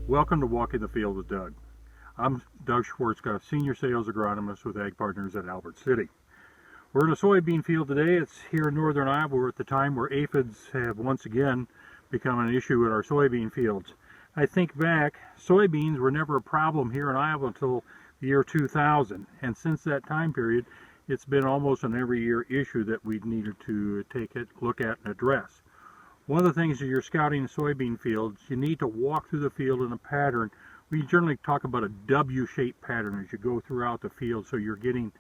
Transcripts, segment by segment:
Welcome to Walking the Field with Doug. I'm Doug Schwarzkopf, Senior Sales Agronomist with Ag Partners at Albert City. We're in a soybean field today. It's here in northern Iowa. We're at the time where aphids have once again become an issue in our soybean fields. I think back, soybeans were never a problem here in Iowa until the year 2000, and since that time period, it's been almost an every year issue that we needed to take a look at and address. One of the things as you're scouting soybean fields, you need to walk through the field in a pattern. We generally talk about a W-shaped pattern as you go throughout the field, so you're getting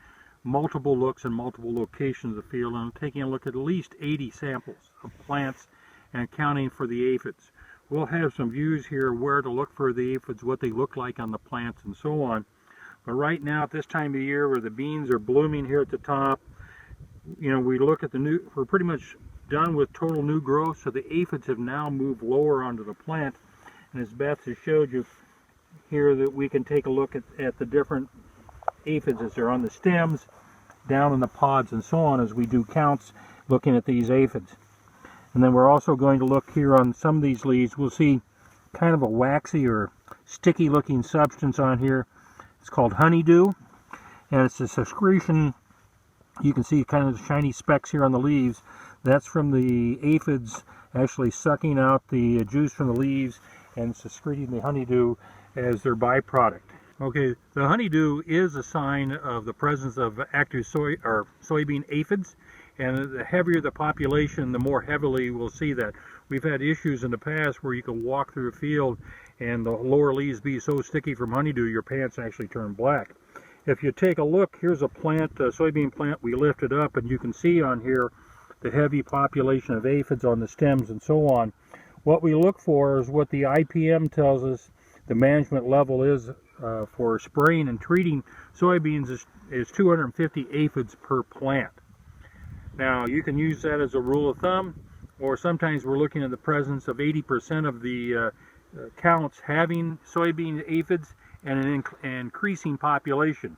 multiple looks in multiple locations of the field and taking a look at least 80 samples of plants and accounting for the aphids. We'll have some views here where to look for the aphids, what they look like on the plants and so on. But right now at this time of year where the beans are blooming here at the top, we look at we're pretty much done with total new growth, so the aphids have now moved lower onto the plant. And as Beth has showed you here, that we can take a look at the different aphids as they're on the stems, down in the pods and so on, as we do counts looking at these aphids. And then we're also going to look here on some of these leaves. We'll see kind of a waxy or sticky looking substance on here. It's called honeydew, and it's a secretion. You can see kind of shiny specks here on the leaves. That's from the aphids actually sucking out the juice from the leaves and secreting the honeydew as their byproduct. Okay, the honeydew is a sign of the presence of active soybean aphids, and the heavier the population, the more heavily we'll see that. We've had issues in the past where you can walk through a field and the lower leaves be so sticky from honeydew your pants actually turn black. If you take a look, here's a plant, a soybean plant we lifted up, and you can see on here the heavy population of aphids on the stems and so on. What we look for is what the IPM tells us the management level is for spraying and treating soybeans is 250 aphids per plant. Now you can use that as a rule of thumb, or sometimes we're looking at the presence of 80% of the counts having soybean aphids and an increasing population.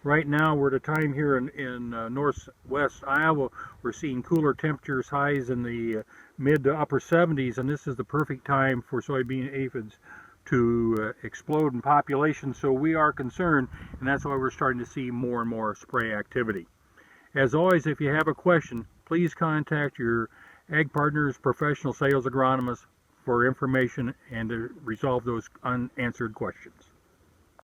Right now we're at a time here in northwest Iowa, we're seeing cooler temperatures, highs in the mid to upper 70s, and this is the perfect time for soybean aphids to explode in population. So we are concerned, and that's why we're starting to see more and more spray activity. As always, if you have a question, please contact your Ag Partners professional sales agronomist for information and to resolve those unanswered questions.